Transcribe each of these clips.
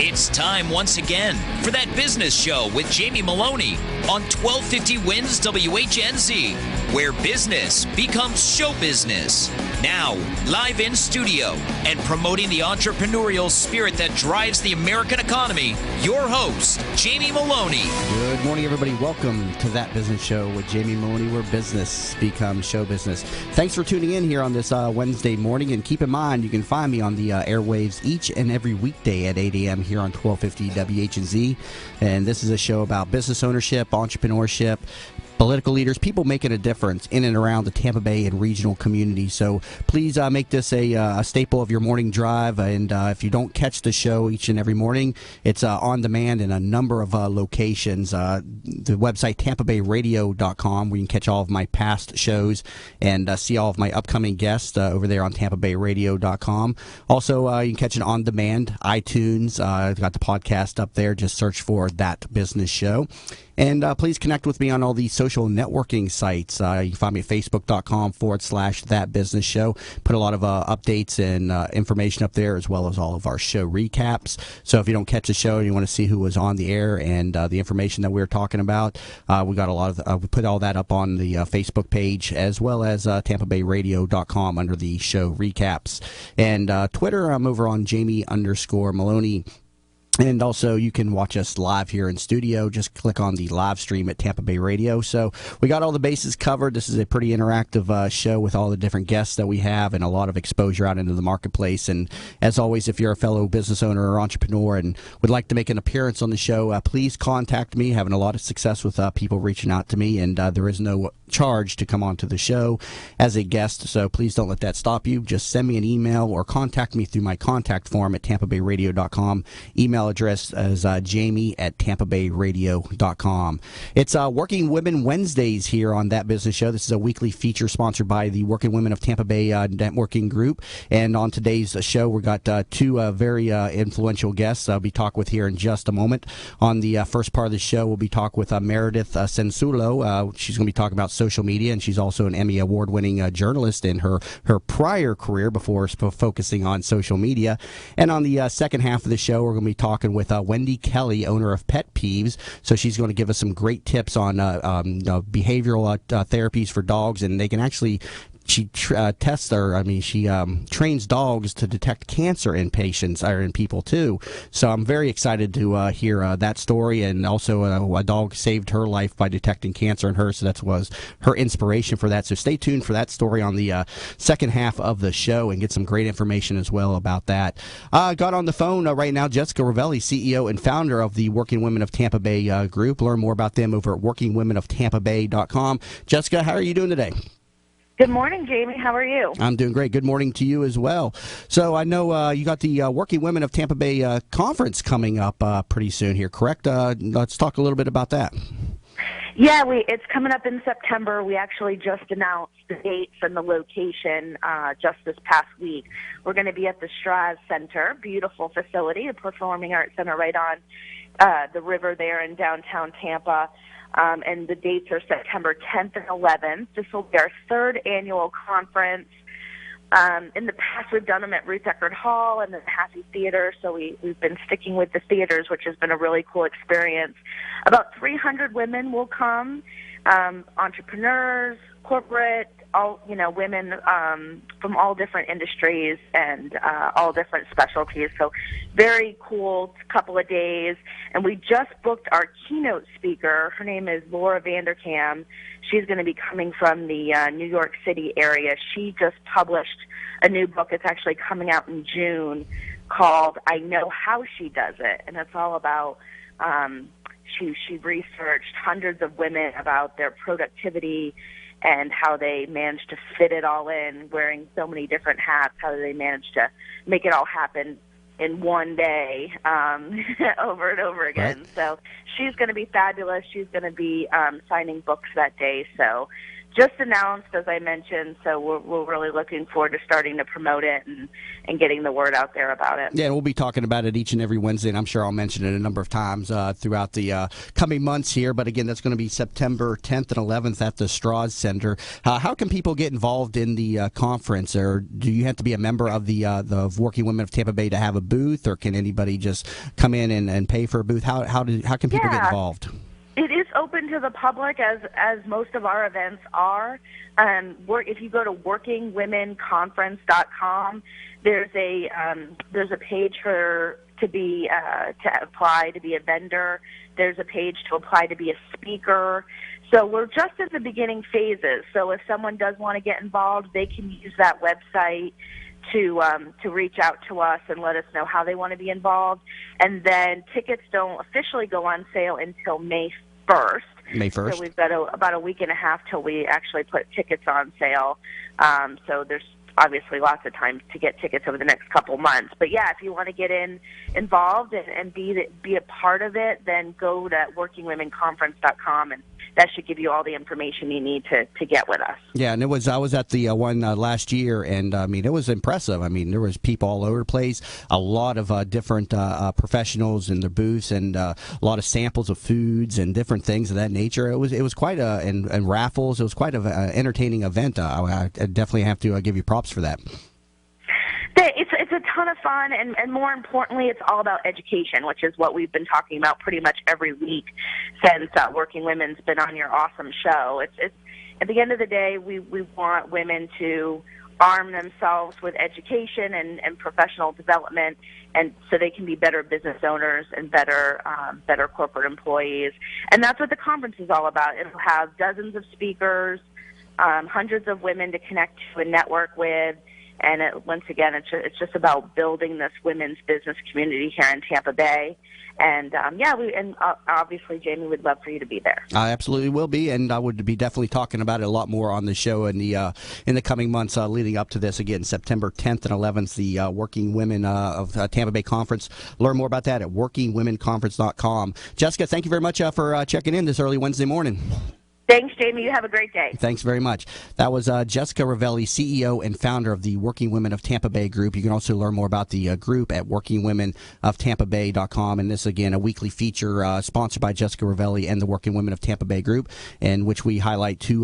It's time once again for That Business Show with Jamie Meloni on 1250 Wins WHNZ, where business becomes show business. Now, live in studio and promoting the entrepreneurial spirit that drives the American economy, your host, Jamie Meloni. Good morning, everybody. Welcome to That Business Show with Jamie Meloni, where business becomes show business. Thanks for tuning in here on this Wednesday morning, and keep in mind you can find me on the airwaves each and every weekday at 8 a.m. here on 1250 WHNZ, and this is a show about business ownership, entrepreneurship, political leaders, people making a difference in and around the Tampa Bay and regional community. So please make this a staple of your morning drive. And if you don't catch the show each and every morning, it's on demand in a number of locations. The website, TampaBayRadio.com, where you can catch all of my past shows and see all of my upcoming guests over there on TampaBayRadio.com. Also, you can catch it on demand, iTunes. I've got the podcast up there. Just search for That Business Show. And please connect with me on all these social networking sites. You can find me at Facebook.com/That Business Show. Put a lot of updates and information up there, as well as all of our show recaps. So if you don't catch the show and you want to see who was on the air and the information that we were talking about, we got a lot of we put all that up on the Facebook page, as well as TampaBayRadio.com under the show recaps. And Twitter, I'm over on Jamie_Meloni. And also, you can watch us live here in studio. Just click on the live stream at Tampa Bay Radio. So we got all the bases covered. This is a pretty interactive show with all the different guests that we have and a lot of exposure out into the marketplace. And as always, if you're a fellow business owner or entrepreneur and would like to make an appearance on the show, please contact me. Having a lot of success with people reaching out to me, and there is no charge to come onto the show as a guest. So please don't let that stop you. Just send me an email or contact me through my contact form at TampaBayRadio.com. Email address is jamie@TampaBayRadio.com. It's Working Women Wednesdays here on That Business Show. This is a weekly feature sponsored by the Working Women of Tampa Bay Networking Group. And on today's show, we got two very influential guests I'll be talking with here in just a moment. On the first part of the show, we'll be talking with Meredith Sensulo. She's going to be talking about social media, and she's also an Emmy Award-winning journalist in her prior career before focusing on social media. And on the second half of the show, we're going to be talking with Wendy Kelly, owner of Pet Peeves. So she's going to give us some great tips on behavioral therapies for dogs, and they can actually she trains dogs to detect cancer in patients or in people too. So I'm very excited to hear that story, and also a dog saved her life by detecting cancer in her. So that was her inspiration for that. So stay tuned for that story on the second half of the show and get some great information as well about that. Got on the phone right now Jessica Ravelli, CEO and founder of the Working Women of Tampa Bay Group. Learn more about them over at workingwomenoftampabay.com. Jessica, how are you doing today? Good morning, Jamie. How are you? I'm doing great. Good morning to you as well. So I know you got the Working Women of Tampa Bay conference coming up pretty soon here, correct? Let's talk a little bit about that. Yeah, it's coming up in September. We actually just announced the dates and the location just this past week. We're going to be at the Straz Center, beautiful facility, a performing arts center right on the river there in downtown Tampa. And the dates are September 10th and 11th. This will be our third annual conference. In the past, we've done them at Ruth Eckerd Hall and the Happy Theater, so we've been sticking with the theaters, which has been a really cool experience. About 300 women will come, entrepreneurs, corporate, all women from all different industries and all different specialties. So very cool couple of days. And we just booked our keynote speaker. Her name is Laura Vanderkam. She's going to be coming from the New York City area. She just published a new book. It's actually coming out in June called I Know How She Does It. And it's all about she researched hundreds of women about their productivity and how they managed to fit it all in, wearing so many different hats, how they managed to make it all happen in one day over and over again. Right. So she's going to be fabulous. She's going to be signing books that day. So just announced, as I mentioned, so we're really looking forward to starting to promote it and getting the word out there about it. Yeah, and we'll be talking about it each and every Wednesday, and I'm sure I'll mention it a number of times throughout the coming months here. But again, that's going to be September 10th and 11th at the Strauss Center. How can people get involved in the conference, or do you have to be a member of the Working Women of Tampa Bay to have a booth, or can anybody just come in and pay for a booth? How can people get involved? It is open to the public, as most of our events are. If you go to workingwomenconference.com, there's a page to apply to be a vendor. There's a page to apply to be a speaker. So we're just in the beginning phases. So if someone does want to get involved, they can use that website to reach out to us and let us know how they want to be involved. And then tickets don't officially go on sale until May 1st. May 1st. So we've got about a week and a half till we actually put tickets on sale. So there's obviously lots of time to get tickets over the next couple months. But yeah, if you want to get involved and be a part of it, then go to workingwomenconference.com, and that should give you all the information you need to get with us. Yeah, and I was at the one last year, and I mean, it was impressive. I mean, there was people all over the place, a lot of different professionals in their booths, and a lot of samples of foods and different things of that nature. It was quite and raffles. It was quite an entertaining event. I definitely have to give you props for that. It's a ton of fun, and more importantly, it's all about education, which is what we've been talking about pretty much every week since Working Women's been on your awesome show. It's at the end of the day, we want women to arm themselves with education and professional development, and so they can be better business owners and better corporate employees. And that's what the conference is all about. It'll have dozens of speakers, hundreds of women to connect to and network with. And once again, it's just about building this women's business community here in Tampa Bay. And obviously, Jamie, would love for you to be there. I absolutely will be, and I would be definitely talking about it a lot more on the show in the coming months leading up to this. Again, September 10th and 11th, the Working Women of Tampa Bay Conference. Learn more about that at workingwomenconference.com. Jessica, thank you very much for checking in this early Wednesday morning. Thanks, Jamie. You have a great day. Thanks very much. That was Jessica Ravelli, CEO and founder of the Working Women of Tampa Bay Group. You can also learn more about the group at workingwomenoftampabay.com. And this, again, a weekly feature sponsored by Jessica Ravelli and the Working Women of Tampa Bay Group, in which we highlight two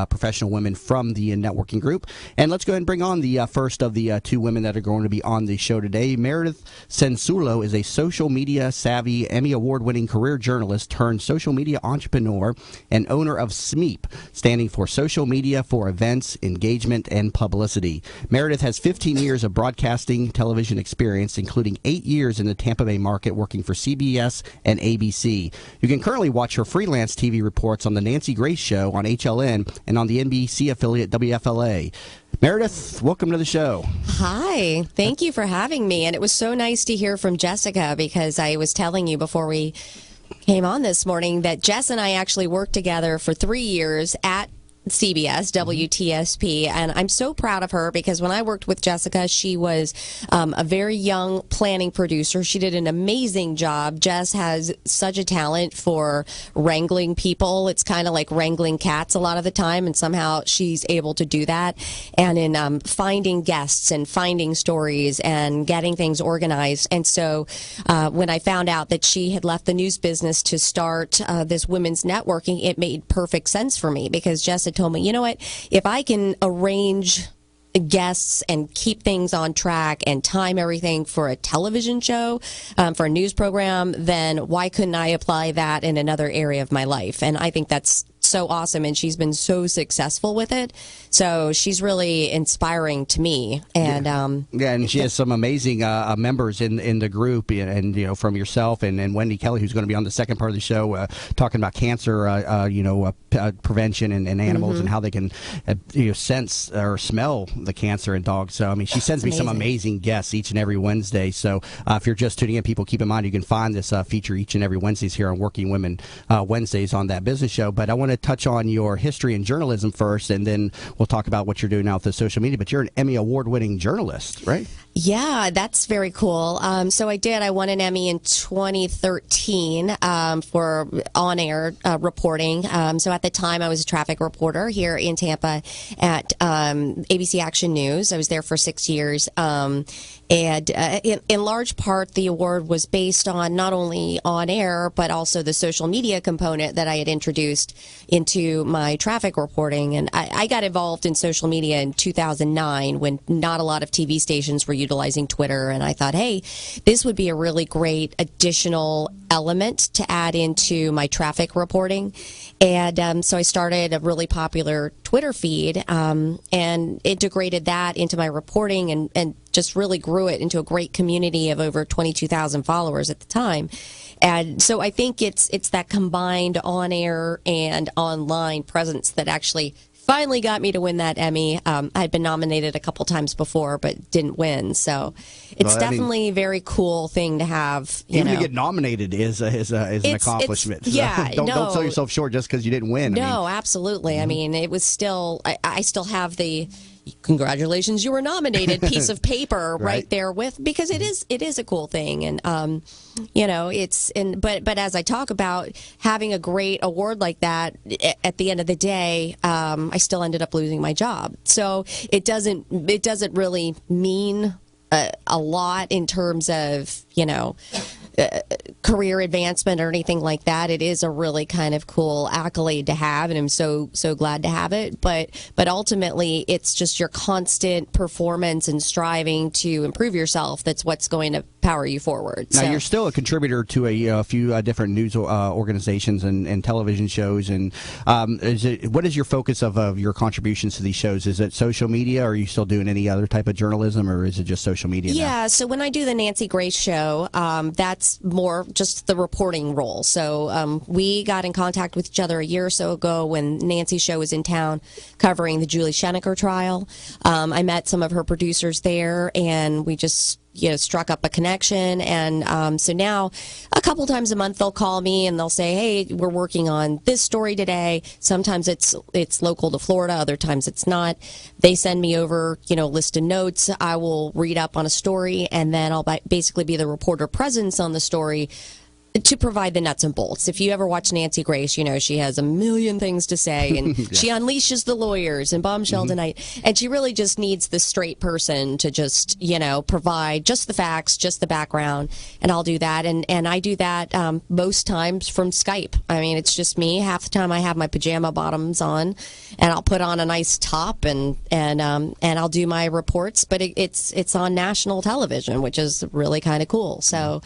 professional women from the networking group. And let's go ahead and bring on the first of the two women that are going to be on the show today. Meredith Sensulo is a social media savvy, Emmy Award-winning career journalist turned social media entrepreneur and owner of SMEEP, standing for Social Media for Events, Engagement, and Publicity. Meredith has 15 years of broadcasting television experience, including 8 years in the Tampa Bay market working for CBS and ABC. You can currently watch her freelance TV reports on The Nancy Grace Show on HLN and on the NBC affiliate WFLA. Meredith, welcome to the show. Hi. Thank you for having me. And it was so nice to hear from Jessica, because I was telling you before we came on this morning that Jess and I actually worked together for 3 years at CBS, WTSP, and I'm so proud of her, because when I worked with Jessica, she was a very young planning producer. She did an amazing job. Jess has such a talent for wrangling people. It's kind of like wrangling cats a lot of the time, and somehow she's able to do that. And in finding guests and finding stories and getting things organized. And so when I found out that she had left the news business to start this women's networking, it made perfect sense for me, because Jess had told me, you know what, if I can arrange guests and keep things on track and time everything for a television show, for a news program, then why couldn't I apply that in another area of my life? And I think that's so awesome, and she's been so successful with it. So she's really inspiring to me. And and she has some amazing members in the group, and you know, from yourself and Wendy Kelly, who's going to be on the second part of the show, talking about cancer, prevention and animals, and how they can sense or smell the cancer in dogs. So I mean, she sends me some amazing guests each and every Wednesday. So if you're just tuning in, people, keep in mind you can find this feature each and every Wednesdays here on Working Women Wednesdays on That Business Show. But I want to touch on your history in journalism first, and then we'll talk about what you're doing now with the social media. But you're an Emmy Award-winning journalist, right? Yeah, that's very cool. So I won an Emmy in 2013 for on-air reporting. So at the time, I was a traffic reporter here in Tampa at ABC Action News. I was there for 6 years. And in large part, the award was based on not only on air, but also the social media component that I had introduced into my traffic reporting. And I got involved in social media in 2009 when not a lot of TV stations were utilizing Twitter. And I thought, hey, this would be a really great additional element to add into my traffic reporting. And so I started a really popular Twitter feed and integrated that into my reporting and just really grew it into a great community of over 22,000 followers at the time. And so I think it's that combined on-air and online presence that actually finally got me to win that Emmy. I'd been nominated a couple times before, but didn't win. So it's definitely a very cool thing to have. Even to get nominated is an accomplishment. Yeah, don't sell yourself short just because you didn't win. No, absolutely. I mean, it was still. I still have the congratulations, you were nominated piece of paper right there with, because it is a cool thing. And but as I talk about having a great award like that, at the end of the day, I still ended up losing my job. So it doesn't really mean a lot in terms of career advancement or anything like that. It is a really kind of cool accolade to have, and I'm so glad to have it. But ultimately, it's just your constant performance and striving to improve yourself that's what's going to power you forward. Now, you're still a contributor to a few different news organizations and television shows. And what is your focus of your contributions to these shows? Is it social media, or are you still doing any other type of journalism, or is it just social media now? Yeah, so when I do the Nancy Grace show, that's more just the reporting role. So we got in contact with each other a year or so ago when Nancy's show was in town covering the Julie Schenecker trial. I met some of her producers there, and we just struck up a connection. And so now a couple times a month they'll call me and they'll say, hey, we're working on this story today. Sometimes it's local to Florida, other times it's not. They send me over a list of notes. I will read up on a story, and then I'll basically be the reporter presence on the story to provide the nuts and bolts. If you ever watch Nancy Grace, she has a million things to say, and she unleashes the lawyers and Bombshell Tonight, and she really just needs the straight person to just, provide just the facts, just the background, and I'll do that. And I do that most times from Skype. I mean, it's just me. Half the time I have my pajama bottoms on, and I'll put on a nice top, and I'll do my reports, but it's on national television, which is really kind of cool. So,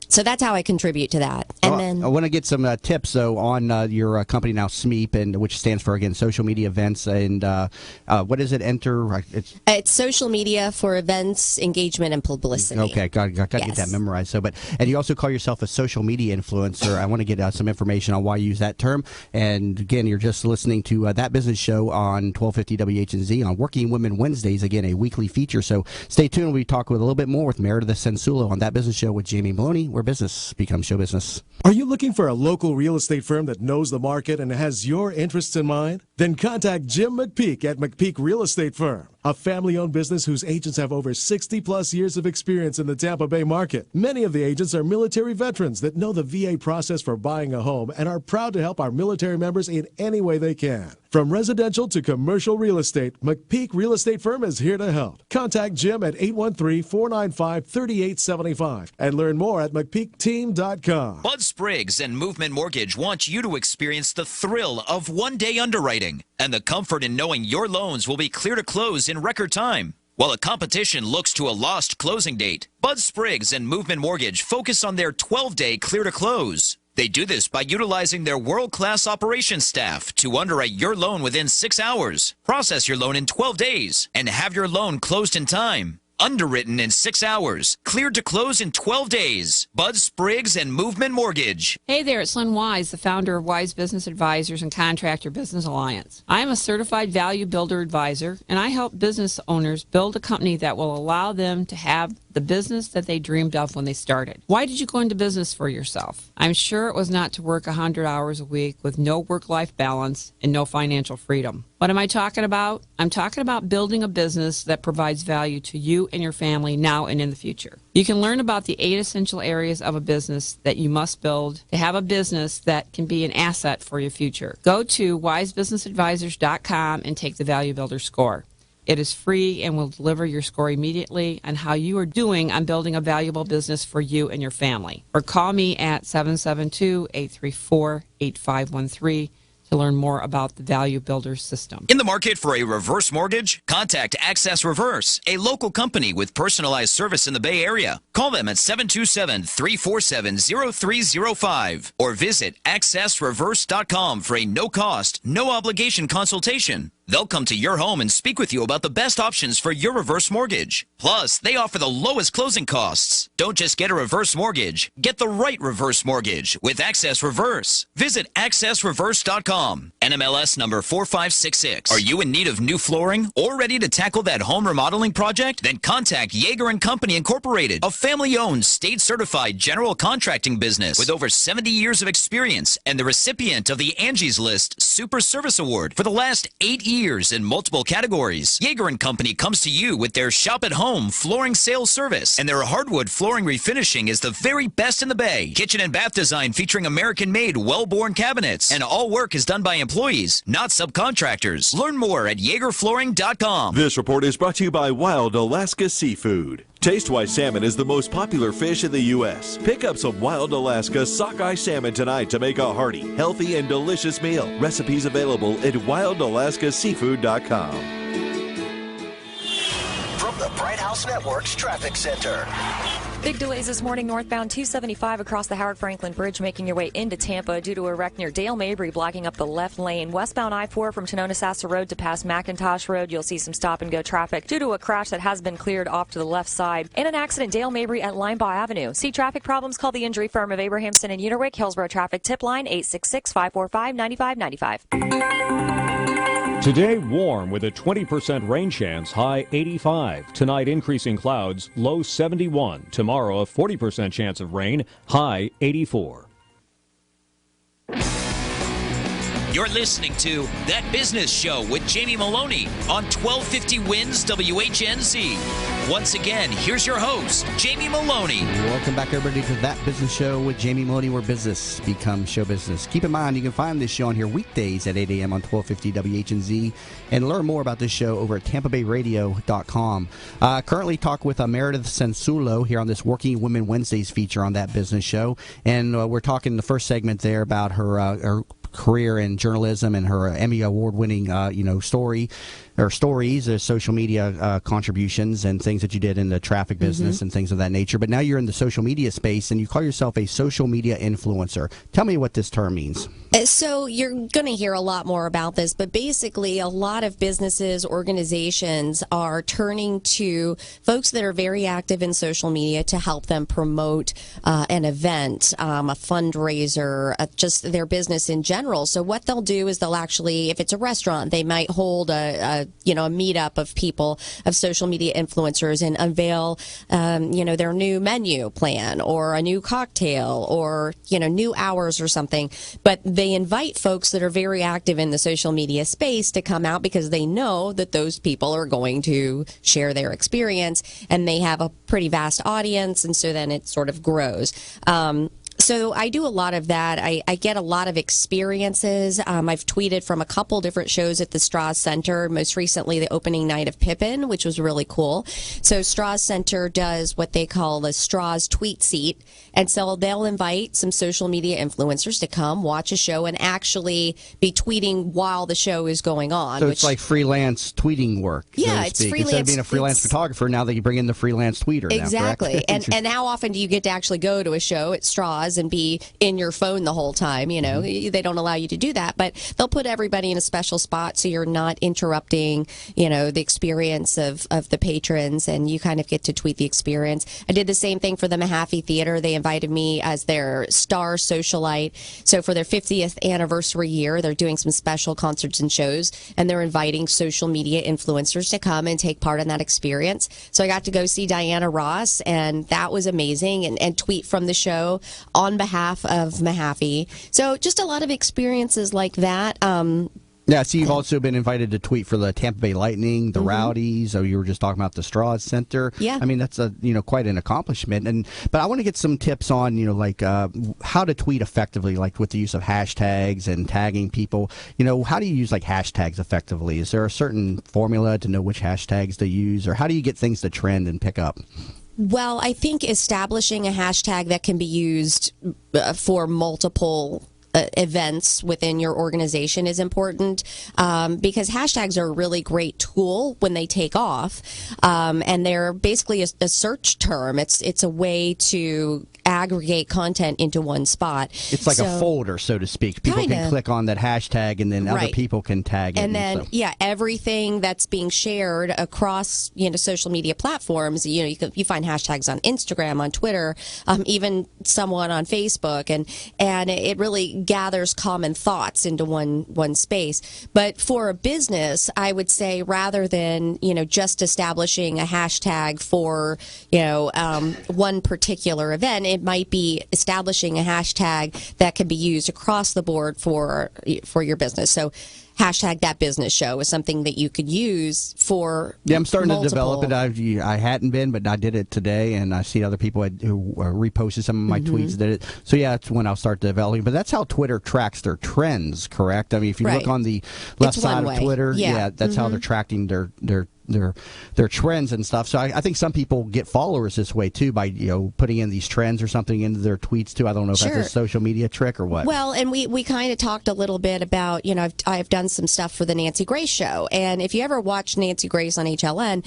so that's how I contribute to that. And then I want to get some tips, though, on your company now, SMEEP, and which stands for, again, social media events. And what does it enter? It's social media for events, engagement, and publicity. Okay, got to get that memorized. So, and you also call yourself a social media influencer. I want to get some information on why you use that term. And again, you're just listening to That Business Show on 1250 WHNZ on Working Women Wednesdays. Again, a weekly feature. So stay tuned. We talk with a little bit more with Meredith Sensulo on That Business Show with Jamie Meloni, where business becomes show business. Are you looking for a local real estate firm that knows the market and has your interests in mind? Then contact Jim McPeak at McPeak Real Estate Firm, a family-owned business whose agents have over 60-plus years of experience in the Tampa Bay market. Many of the agents are military veterans that know the VA process for buying a home and are proud to help our military members in any way they can. From residential to commercial real estate, McPeak Real Estate Firm is here to help. Contact Jim at 813-495-3875 and learn more at McPeakTeam.com. Bud Spriggs and Movement Mortgage want you to experience the thrill of one-day underwriting and the comfort in knowing your loans will be clear to close in record time. While the competition looks to a lost closing date, Bud Spriggs and Movement Mortgage focus on their 12-day clear to close. They do this by utilizing their world-class operations staff to underwrite your loan within 6 hours, process your loan in 12 days, and have your loan closed in time. Underwritten in 6 hours, cleared to close in 12 days. Bud Spriggs and Movement Mortgage. Hey there, it's Lynn Wise, the founder of Wise Business Advisors and Contractor Business Alliance. I am a certified value builder advisor, and I help business owners build a company that will allow them to have the business that they dreamed of when they started. Why did you go into business for yourself? I'm sure it was not to work 100 hours a week with no work-life balance and no financial freedom. What am I talking about? I'm talking about building a business that provides value to you and your family now and in the future. You can learn about the 8 essential areas of a business that you must build to have a business that can be an asset for your future. Go to wisebusinessadvisors.com and take the Value Builder score. It is free and will deliver your score immediately on how you are doing on building a valuable business for you and your family. Or call me at 772-834-8513 to learn more about the Value Builder system. In the market for a reverse mortgage? Contact Access Reverse, a local company with personalized service in the Bay Area. Call them at 727-347-0305 or visit accessreverse.com for a no-cost, no-obligation consultation. They'll come to your home and speak with you about the best options for your reverse mortgage. Plus, they offer the lowest closing costs. Don't just get a reverse mortgage. Get the right reverse mortgage with Access Reverse. Visit accessreverse.com. NMLS number 4566. Are you in need of new flooring or ready to tackle that home remodeling project? Then contact Yeager & Company Incorporated, a family-owned, state-certified general contracting business with over 70 years of experience and the recipient of the Angie's List Super Service Award for the last 8 years in multiple categories. Yeager & Company comes to you with their shop-at-home flooring sales service, and their hardwood flooring refinishing is the very best in the Bay. Kitchen and bath design featuring American-made, well-born cabinets, and all work is done by employees, not subcontractors. Learn more at YeagerFlooring.com. This report is brought to you by Wild Alaska Seafood. Taste why salmon is the most popular fish in the U.S. Pick up some Wild Alaska sockeye salmon tonight to make a hearty, healthy, and delicious meal. Recipes available at wildalaskaseafood.com. From the Bright House Network's Traffic Center. Big delays this morning northbound 275 across the Howard Franklin Bridge, making your way into Tampa due to a wreck near Dale Mabry, blocking up the left lane. Westbound I-4 from Tonona-Sassa Road to past McIntosh Road, you'll see some stop-and-go traffic due to a crash that has been cleared off to the left side. And an accident Dale Mabry at Linebaugh Avenue. See traffic problems? Call the injury firm of Abrahamson and Uniwick. Hillsborough traffic tip line 866-545-9595. Today, warm with a 20% rain chance, high 85. Tonight, increasing clouds, low 71. Tomorrow, a 40% chance of rain, high 84. You're listening to That Business Show with Jamie Meloni on 1250 Wins WHNZ. Once again, here's your host, Jamie Meloni. Welcome back, everybody, to That Business Show with Jamie Meloni, where business becomes show business. Keep in mind, you can find this show on here weekdays at 8 a.m. on 1250 WHNZ and learn more about this show over at TampaBayRadio.com. Currently talk with Meredith Sensulo here on this Working Women Wednesdays feature on That Business Show. And we're talking the first segment there about her career in journalism and her Emmy award-winning, stories, social media contributions and things that you did in the traffic business and things of that nature. But now you're in the social media space and you call yourself a social media influencer. Tell me what this term means. So you're going to hear a lot more about this, but basically a lot of businesses, organizations are turning to folks that are very active in social media to help them promote an event, a fundraiser, just their business in general. So what they'll do is they'll actually, if it's a restaurant, they might hold a meetup of people, of social media influencers, and unveil, their new menu plan or a new cocktail or, new hours or something. But they invite folks that are very active in the social media space to come out because they know that those people are going to share their experience and they have a pretty vast audience, and so then it sort of grows. So I do a lot of that. I get a lot of experiences. I've tweeted from a couple different shows at the Strauss Center, most recently the opening night of Pippin, which was really cool. So Strauss Center does what they call the Strauss Tweet Seat. And so they'll invite some social media influencers to come watch a show and actually be tweeting while the show is going on. So it's like freelance tweeting work. Yeah, so it's speak. freelance. Instead of being a freelance photographer, now that you bring in the freelance tweeter. Exactly. Now, and how often do you get to actually go to a show at Strauss straws and be in your phone the whole time. They don't allow you to do that, but they'll put everybody in a special spot so you're not interrupting, the experience of the patrons, and you kind of get to tweet the experience. I did the same thing for the Mahaffey Theater. They invited me as their star socialite. So for their 50th anniversary year, they're doing some special concerts and shows, and they're inviting social media influencers to come and take part in that experience. So I got to go see Diana Ross, and that was amazing, and tweet from the show on behalf of Mahaffey. So just a lot of experiences like that. Yeah, so you've also been invited to tweet for the Tampa Bay Lightning, the Rowdies. You were just talking about the Straws Center. Yeah, I mean that's quite an accomplishment. But I want to get some tips on how to tweet effectively, like with the use of hashtags and tagging people. How do you use like hashtags effectively? Is there a certain formula to know which hashtags to use, or how do you get things to trend and pick up? Well, I think establishing a hashtag that can be used for multiple events within your organization is important, because hashtags are a really great tool when they take off, and they're basically a search term. It's a way to aggregate content into one spot. It's like a folder, so to speak. People can click on that hashtag, and then other people can tag it. And then, everything that's being shared across social media platforms. You find hashtags on Instagram, on Twitter, even someone on Facebook, and it really gathers common thoughts into one space. But for a business, I would say rather than just establishing a hashtag for one particular event, it might be establishing a hashtag that can be used across the board for your business. So hashtag that business show is something that you could use for I'm starting multiple. to develop it. I hadn't been, but I did it today, and I see other people who reposted some of my tweets did it. So that's when I'll start developing. But that's how Twitter tracks their trends, correct? I mean, if you look on the left side of Twitter, that's how they're tracking their trends and stuff. So I think some people get followers this way too, by putting in these trends or something into their tweets too. I don't know if that's a social media trick or what. Well, and we kind of talked a little bit about I've done some stuff for the Nancy Grace Show, and if you ever watch Nancy Grace on HLN,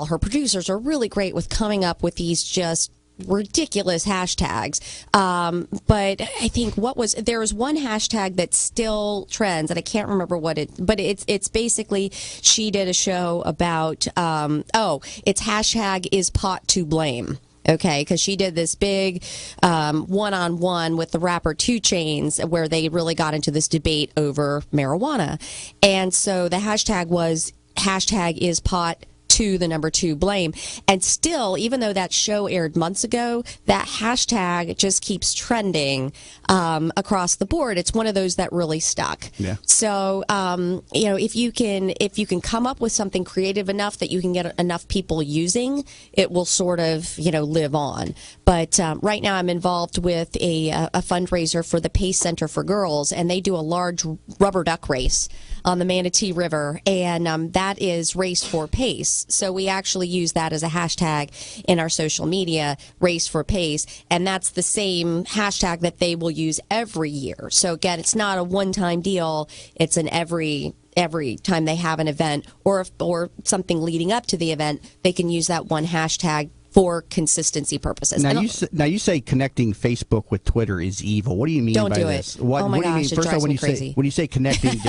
her producers are really great with coming up with these just ridiculous hashtags, but I think there was one hashtag that still trends, and I can't remember but it's basically, she did a show about it's hashtag is pot to blame. Okay, because she did this big one-on-one with the rapper 2 Chainz, where they really got into this debate over marijuana, and so the hashtag was hashtag is pot to the number 2 blame. And still, even though that show aired months ago, that hashtag just keeps trending across the board. It's one of those that really stuck. Yeah. So, if you can come up with something creative enough that you can get enough people using, it will sort of, live on. But right now I'm involved with a fundraiser for the Pace Center for Girls, and they do a large rubber duck race on the Manatee River, and that is Race for Pace. So we actually use that as a hashtag in our social media, Race for Pace, and that's the same hashtag that they will use every year. So again, it's not a one-time deal. It's an every time they have an event or something leading up to the event, they can use that one hashtag for consistency purposes. Now you say connecting Facebook with Twitter is evil. What do you mean by this? Oh my gosh, it drives me crazy. When you say connecting,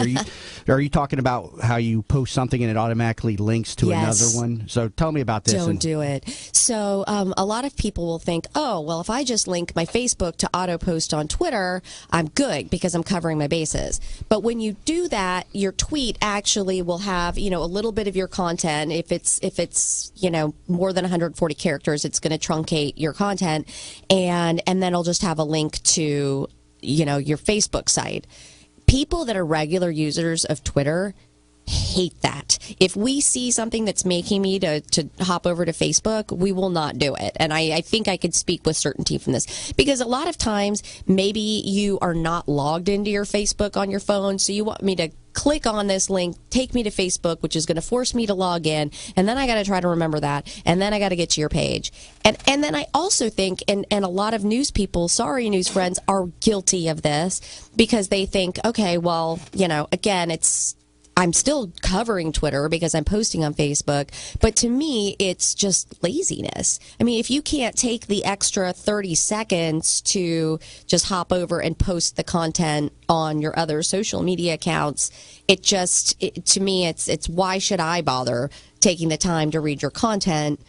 are you talking about how you post something and it automatically links to another one? So tell me about this. Don't do it. So a lot of people will think, oh, well, if I just link my Facebook to auto post on Twitter, I'm good because I'm covering my bases. But when you do that, your tweet actually will have, a little bit of your content. If it's more than 140 characters, it's going to truncate your content, and then it'll just have a link to your Facebook site. People that are regular users of Twitter hate that. If we see something that's making me to hop over to Facebook, we will not do it. And I think I could speak with certainty from this, because a lot of times maybe you are not logged into your Facebook on your phone, so you want me to click on this link, take me to Facebook, which is going to force me to log in, and then I got to try to remember that, and then I got to get to your page. And then I also think, and a lot of news people, sorry news friends, are guilty of this, because they think, okay, well, again, I'm still covering Twitter because I'm posting on Facebook, but to me, it's just laziness. I mean, if you can't take the extra 30 seconds to just hop over and post the content on your other social media accounts, to me, it's why should I bother taking the time to read your content,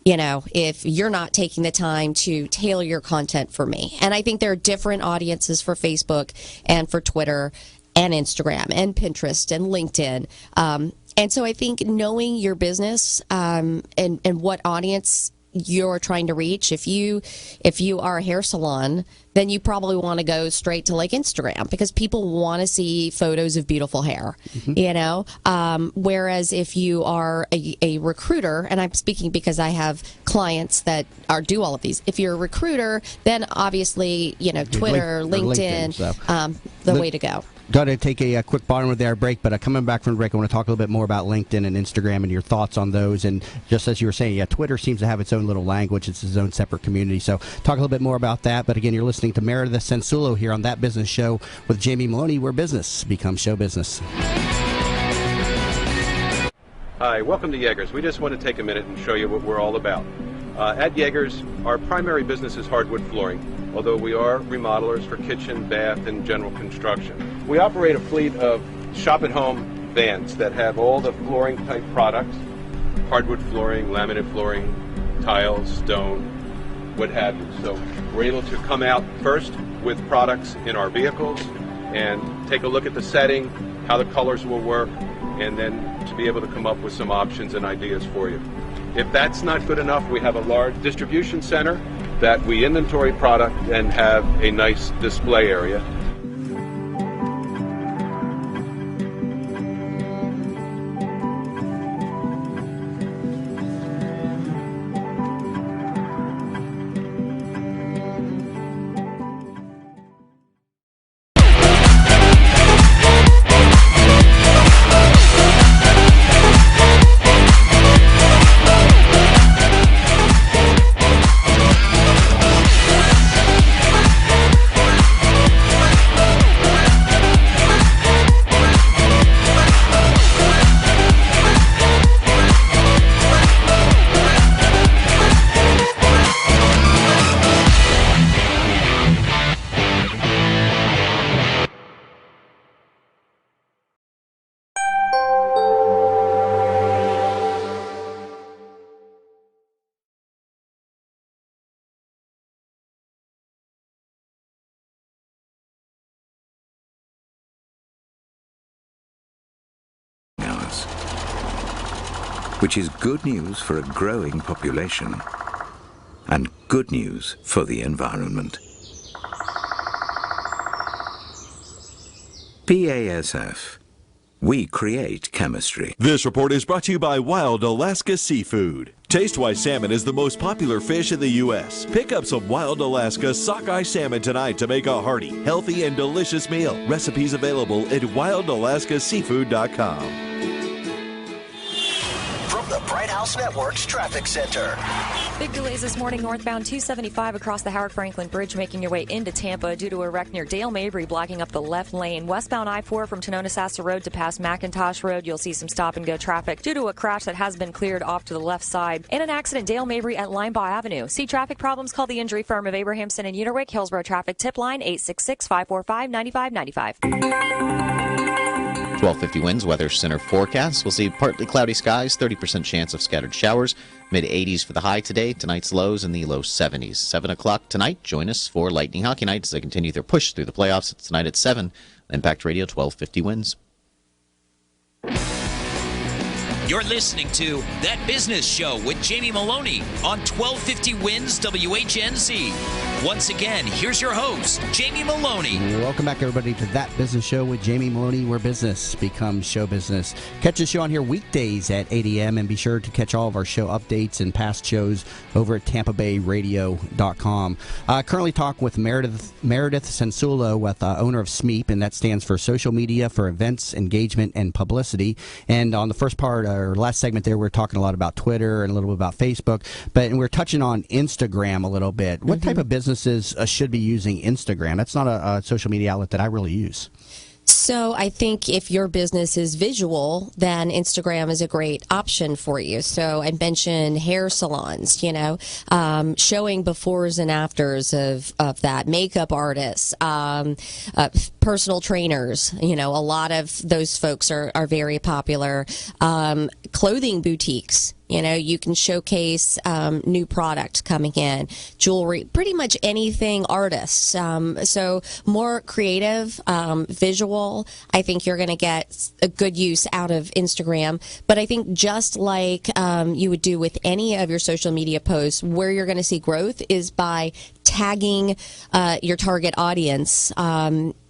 if you're not taking the time to tailor your content for me. And I think there are different audiences for Facebook and for Twitter and Instagram and Pinterest and LinkedIn. And so I think knowing your business and what audience you're trying to reach, if you are a hair salon, then you probably want to go straight to like Instagram because people want to see photos of beautiful hair, whereas if you are a recruiter, and I'm speaking because I have clients that do all of these. If you're a recruiter, then obviously, Twitter, LinkedIn, the way to go. Got to take a quick bottom there break, but coming back from the break, I want to talk a little bit more about LinkedIn and Instagram and your thoughts on those. And just as you were saying, Twitter seems to have its own little language. It's its own separate community. So talk a little bit more about that. But again, you're listening to Meredith Sensulo here on That Business Show with Jamie Meloni, where business becomes show business. Hi, welcome to Yeager's. We just want to take a minute and show you what we're all about. At Yeager's, our primary business is hardwood flooring, although we are remodelers for kitchen, bath, and general construction. We operate a fleet of shop-at-home vans that have all the flooring-type products, hardwood flooring, laminate flooring, tiles, stone, what have you. So we're able to come out first with products in our vehicles and take a look at the setting, how the colors will work, and then to be able to come up with some options and ideas for you. If that's not good enough, we have a large distribution center that we inventory product and have a nice display area. Which is good news for a growing population and good news for the environment. BASF. We create chemistry. This report is brought to you by Wild Alaska Seafood. Taste why salmon is the most popular fish in the U.S. Pick up some Wild Alaska sockeye salmon tonight to make a hearty, healthy, and delicious meal. Recipes available at wildalaskaseafood.com. The Bright House Network's Traffic Center. Big delays this morning northbound 275 across the Howard Franklin Bridge, making your way into Tampa due to a wreck near Dale Mabry blocking up the left lane. Westbound I-4 from Tononasassa Road to past McIntosh Road, you'll see some stop-and-go traffic due to a crash that has been cleared off to the left side. And an accident Dale Mabry at Linebaugh Avenue. See traffic problems? Call the injury firm of Abrahamson and Uniwick. Hillsborough Traffic Tip Line 866-545-9595. 1250 winds, weather center forecast. We'll see partly cloudy skies, 30% chance of scattered showers, mid-80s for the high today. Tonight's lows in the low 70s. 7 o'clock tonight, join us for Lightning Hockey Night as they continue their push through the playoffs. It's tonight at 7. Impact Radio 1250 winds. You're listening to That Business Show with Jamie Meloni on 1250 Wins WHNZ. Once again, here's your host, Jamie Meloni. Welcome back, everybody, to That Business Show with Jamie Meloni, where business becomes show business. Catch the show on here weekdays at 8 a.m. and be sure to catch all of our show updates and past shows over at TampaBayRadio.com. Currently talking with Meredith Sensulo, with owner of SMEEP, and that stands for Social Media for Events, Engagement, and Publicity. And on the first part, or last segment there, we're talking a lot about Twitter and a little bit about Facebook, and we're touching on Instagram a little bit. What type of businesses should be using Instagram? That's not a social media outlet that I really use. So I think if your business is visual, then Instagram is a great option for you. So I mentioned hair salons, showing befores and afters of that, makeup artists, personal trainers, a lot of those folks are very popular. Clothing boutiques. You can showcase new product coming in, jewelry, pretty much anything artists. So more creative, visual. I think you're going to get a good use out of Instagram. But I think just like you would do with any of your social media posts, where you're going to see growth is by tagging your target audience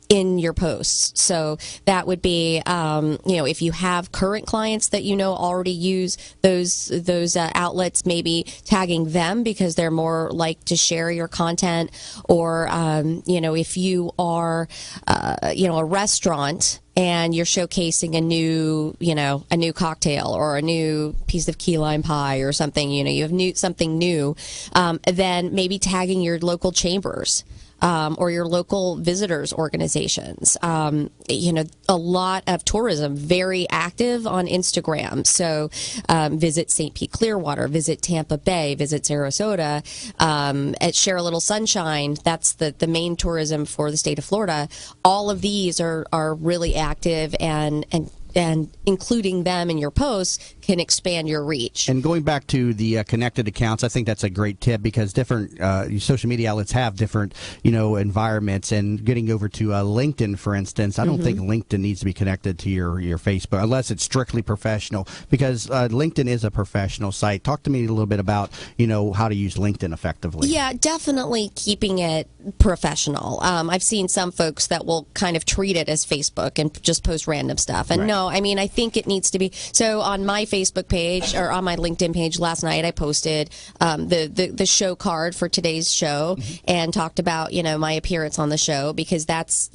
in your posts. So that would be, if you have current clients that already use those outlets, maybe tagging them because they're more like to share your content. Or, if you are, a restaurant and you're showcasing a new cocktail or a new piece of key lime pie or something, you have something new, then maybe tagging your local chambers. Or your local visitors organizations. A lot of tourism, very active on Instagram. So visit St. Pete Clearwater, visit Tampa Bay, visit Sarasota, Share a Little Sunshine. That's the main tourism for the state of Florida. All of these are really active, and including them in your posts can expand your reach. And going back to the connected accounts, I think that's a great tip because different social media outlets have different, environments. And getting over to LinkedIn, for instance, I don't think LinkedIn needs to be connected to your Facebook unless it's strictly professional, because LinkedIn is a professional site. Talk to me a little bit about, how to use LinkedIn effectively. Yeah, definitely keeping it professional. I've seen some folks that will kind of treat it as Facebook and just post random stuff. And no, I think it needs to be. So on my Facebook page or on my LinkedIn page last night, I posted the show card for today's show and talked about, my appearance on the show, because that's,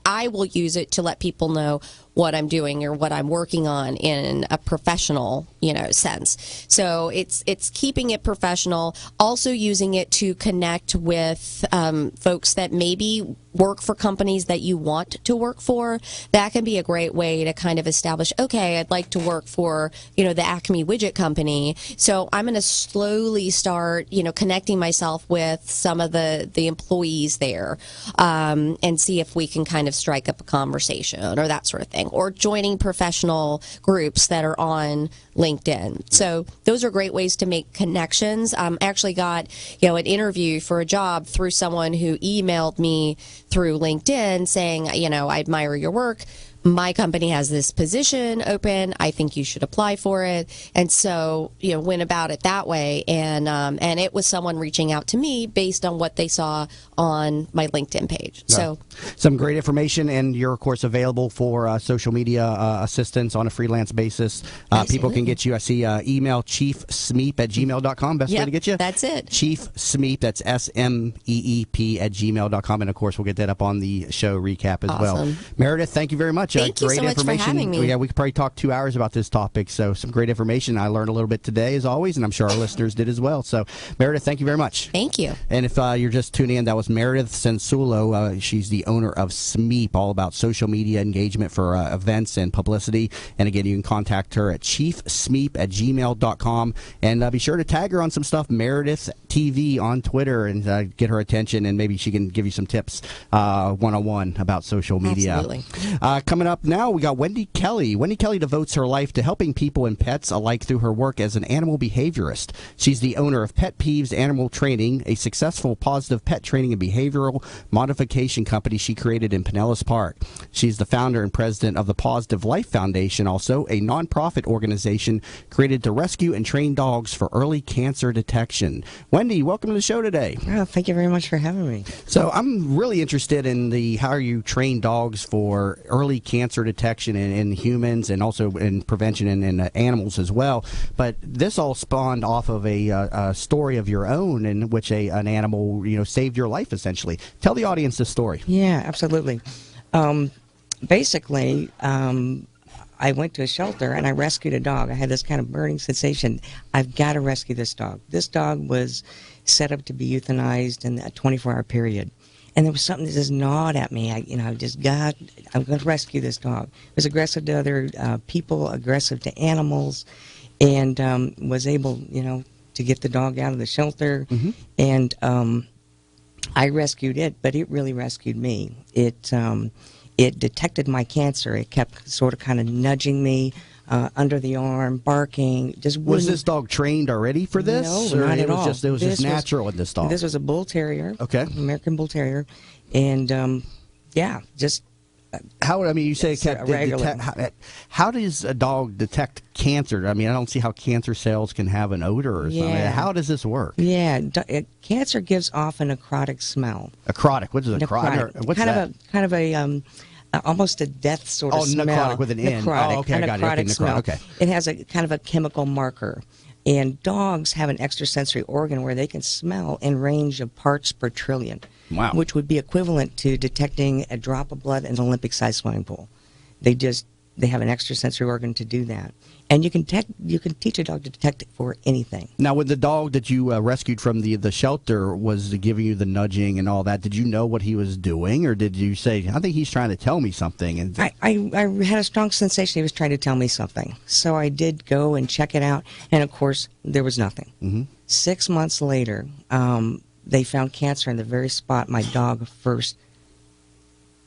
I will use it to let people know what I'm doing or what I'm working on in a professional, sense. So it's keeping it professional, also using it to connect with folks that maybe work for companies that you want to work for. That can be a great way to kind of establish, okay, I'd like to work for, the Acme widget company. So I'm going to slowly start, connecting myself with some of the employees there, and see if we can kind of strike up a conversation or that sort of thing, or joining professional groups that are on LinkedIn. So those are great ways to make connections. I actually got, an interview for a job through someone who emailed me through LinkedIn saying, I admire your work. My company has this position open. I think you should apply for it. And so, went about it that way. And it was someone reaching out to me based on what they saw on my LinkedIn page. So some great information, and you're, of course, available for social media assistance on a freelance basis. People can get you. I see email chiefsmeep@gmail.com. Best way to get you? That's it. Chief Smeep, that's SMEEP @gmail.com. And, of course, we'll get that up on the show recap as well. Meredith, thank you very much. Thank you great so much information. for having me. Yeah, we could probably talk 2 hours about this topic. So some great information. I learned a little bit today, as always, and I'm sure our listeners did as well. So, Meredith, thank you very much. Thank you. And if you're just tuning in, that was Meredith Sensulo. She's the owner of Smeep, all about social media engagement for events and publicity. And again, you can contact her at chiefsmeep@gmail.com. And be sure to tag her on some stuff, Meredith TV on Twitter, and get her attention. And maybe she can give you some tips one-on-one about social media. Absolutely. Coming up now, we got Wendy Kelly. Wendy Kelly devotes her life to helping people and pets alike through her work as an animal behaviorist. She's the owner of Pet Peeves Animal Training, a successful positive pet training and behavioral modification company she created in Pinellas Park. She's the founder and president of the Positive Life Foundation, also a nonprofit organization created to rescue and train dogs for early cancer detection. Wendy, welcome to the show today. Oh, thank you very much for having me. So I'm really interested in how you train dogs for early cancer detection in humans, and also in prevention in animals as well. But this all spawned off of a story of your own in which an animal saved your life, essentially. Tell the audience the story. Yeah, absolutely. Basically, I went to a shelter and I rescued a dog. I had this kind of burning sensation. I've got to rescue this dog. This dog was set up to be euthanized in a 24-hour period. And there was something that just gnawed at me. I'm going to rescue this dog. It was aggressive to other people, aggressive to animals, and was able, to get the dog out of the shelter. And I rescued it, but it really rescued me. It detected my cancer. It kept sort of kind of nudging me under the arm, barking. Was this dog trained already for this? No, not at all. It was just natural in this dog. This was a bull terrier. Okay, American bull terrier, and just. You say how does a dog detect cancer? I mean, I don't see how cancer cells can have an odor or something. How does this work? Yeah, cancer gives off a necrotic smell. Necrotic. What is a necrotic? What's that? Kind of a almost a death sort of smell. Necrotic with an N. Necrotic. Oh, okay, I got it. Okay, smell. Okay. It has a kind of a chemical marker. And dogs have an extrasensory organ where they can smell in range of parts per trillion. Wow. Which would be equivalent to detecting a drop of blood in an Olympic-sized swimming pool. They have an extrasensory organ to do that. And you can teach a dog to detect it for anything. Now, with the dog that you rescued from the shelter was giving you the nudging and all that, did you know what he was doing, or did you say, I think he's trying to tell me something? And I had a strong sensation he was trying to tell me something. So I did go and check it out, and of course, there was nothing. 6 months later, they found cancer in the very spot my dog first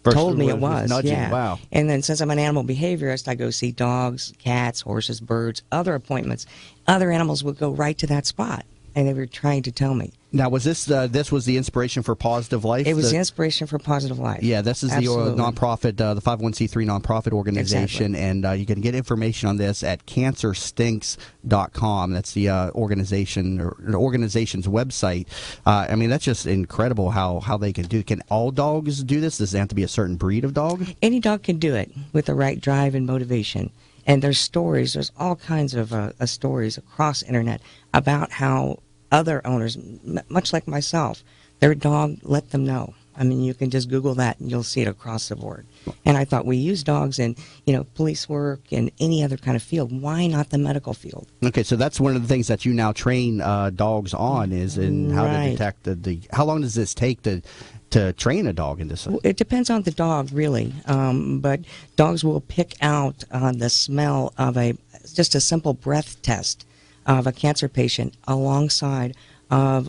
told me it was. Nudging. Yeah. Wow. And then since I'm an animal behaviorist, I go see dogs, cats, horses, birds, other appointments. Other animals would go right to that spot, and they were trying to tell me. Now, was this was the inspiration for Positive Life? It was the inspiration for Positive Life. Yeah, this is Absolutely. the nonprofit, the 501c3 nonprofit organization, Exactly. and you can get information on this at cancerstinks.com. That's the organization's website. I mean, that's just incredible how they can do it. Can all dogs do this? Does it have to be a certain breed of dog? Any dog can do it with the right drive and motivation. And there's stories. There's all kinds of stories across the internet about how other owners, much like myself, their dog let them know. I mean, you can just Google that and you'll see it across the board. And I thought, we use dogs in, police work and any other kind of field. Why not the medical field? Okay, so that's one of the things that you now train dogs on is in how to detect the. How long does this take to train a dog in this? Well, it depends on the dog, really. But dogs will pick out the smell of just a simple breath test of a cancer patient alongside of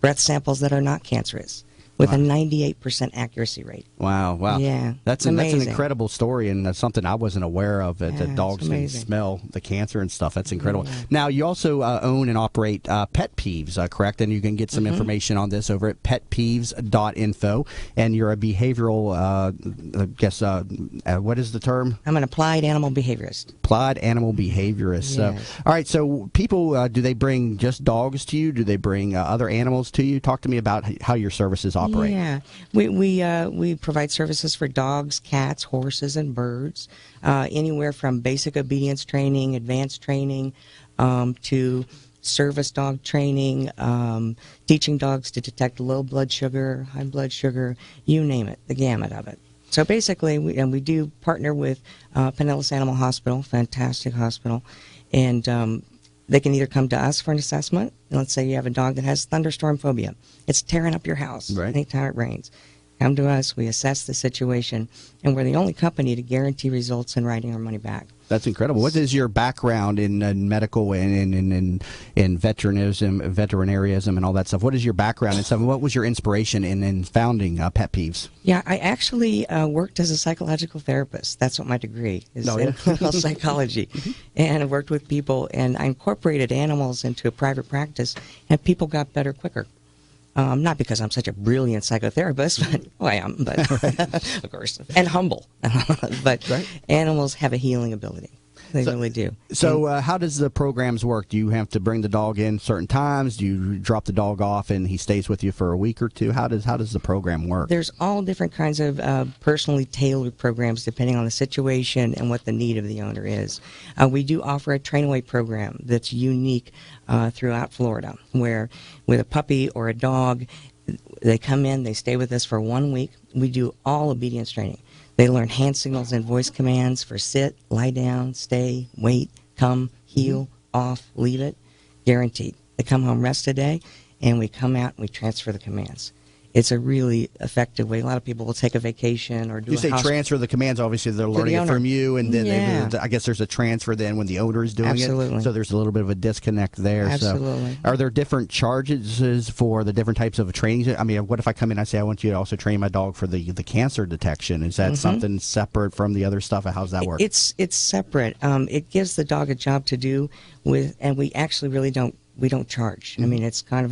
breath samples that are not cancerous with a 98% accuracy rate. Wow. Yeah, that's amazing. That's an incredible story, and that's something I wasn't aware of, that the dogs can amazing. smell the cancer and stuff. That's incredible. Yeah. Now, you also own and operate Pet Peeves, correct? And you can get some information on this over at petpeeves.info. And you're a behavioral, what is the term? I'm an applied animal behaviorist. Applied animal behaviorist. Yes. All right, so people, do they bring just dogs to you? Do they bring other animals to you? Talk to me about how your services operate. Yeah, we provide services for dogs, cats, horses, and birds, anywhere from basic obedience training, advanced training, to service dog training, teaching dogs to detect low blood sugar, high blood sugar, you name it, the gamut of it. So basically, we do partner with Pinellas Animal Hospital, fantastic hospital, and they can either come to us for an assessment. Let's say you have a dog that has thunderstorm phobia. It's tearing up your house anytime it rains. Come to us, we assess the situation, and we're the only company to guarantee results in writing our money back. That's incredible. What is your background in medical and in veterinarianism and all that stuff? What is your background and stuff? What was your inspiration in founding Pet Peeves? Yeah, I actually worked as a psychological therapist. That's what my degree is, in clinical psychology. And I worked with people, and I incorporated animals into a private practice, and people got better quicker. Not because I'm such a brilliant psychotherapist, but I am, but of course, and humble. But animals have a healing ability. They really do. So how does the programs work? Do you have to bring the dog in certain times? Do you drop the dog off and he stays with you for a week or two? How does the program work? There's all different kinds of personally tailored programs depending on the situation and what the need of the owner is. We do offer a train-away program that's unique throughout Florida, where with a puppy or a dog, they come in, they stay with us for 1 week. We do all obedience training. They learn hand signals and voice commands for sit, lie down, stay, wait, come, heel, off, leave it. Guaranteed. They come home, rest a day, and we come out and we transfer the commands. it's a really effective way. A lot of people will take a vacation or do You say house transfer the commands, obviously they're learning it from you, and then I guess there's a transfer then when the owner is doing Absolutely. it. So there's a little bit of a disconnect there. Absolutely. So are there different charges for the different types of training? I mean, what if I come in and I say I want you to also train my dog for the cancer detection? Is that something separate from the other stuff? How does that work? It's separate. It gives the dog a job to do with, and we actually really don't charge. I mean, it's kind of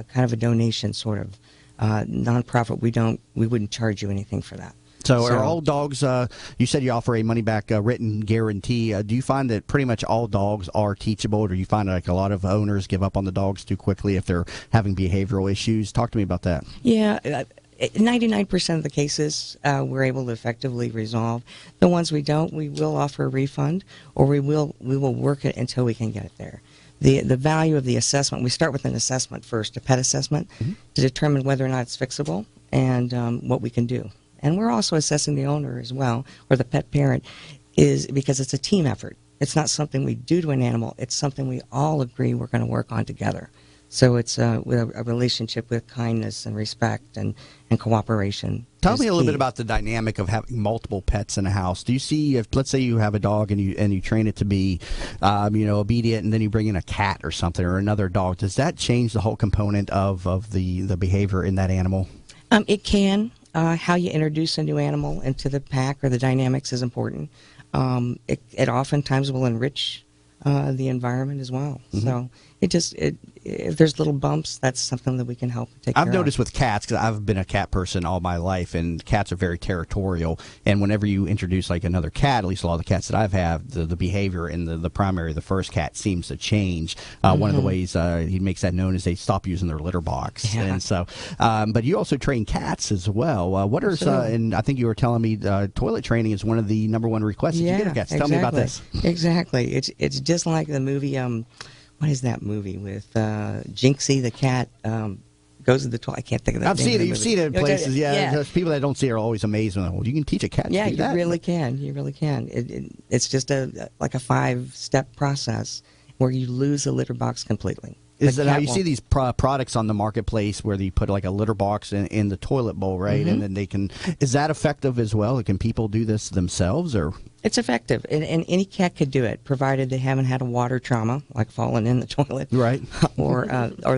kind of a donation sort of nonprofit. We wouldn't charge you anything for that. So are all dogs, you said you offer a money-back written guarantee. Do you find that pretty much all dogs are teachable, or do you find like a lot of owners give up on the dogs too quickly if they're having behavioral issues? Talk to me about that. Yeah, 99% of the cases we're able to effectively resolve. The ones we don't, we will offer a refund, or we will work it until we can get it there. The value of the assessment, we start with an assessment first, a pet assessment, to determine whether or not it's fixable and what we can do. And we're also assessing the owner as well, or the pet parent, is because it's a team effort. It's not something we do to an animal. It's something we all agree we're going to work on together. So it's with a relationship with kindness and respect and cooperation. Tell me a little bit about the dynamic of having multiple pets in a house. Do you see, if let's say you have a dog and you train it to be, obedient, and then you bring in a cat or something or another dog, does that change the whole component of the behavior in that animal? It can. How you introduce a new animal into the pack or the dynamics is important. It oftentimes will enrich the environment as well. So if there's little bumps, that's something that we can help take care of. I've noticed with cats, because I've been a cat person all my life, and cats are very territorial. And whenever you introduce like another cat, at least a lot of the cats that I've had, the behavior in the first cat seems to change. One of the ways he makes that known is they stop using their litter box. Yeah. And so, but you also train cats as well. What are and I think you were telling me toilet training is one of the number one requests that you get of cats. Tell me about this. Exactly. It's just like the movie. What is that movie with Jinxie the cat goes to the toilet? I can't think of that. I've seen it. You've seen it in places. Yeah. People that don't see it are always amazed when you can teach a cat to do that. Yeah, you really can. You really can. It's just like a 5-step process where you lose the litter box completely. Is that how you see these products on the marketplace where you put like a litter box in the toilet bowl, right? And then they can. Is that effective as well? Can people do this themselves, or? It's effective, and any cat could do it, provided they haven't had a water trauma, like falling in the toilet, right? or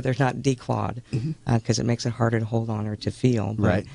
they're not declawed, because it makes it harder to hold on or to feel. But, right.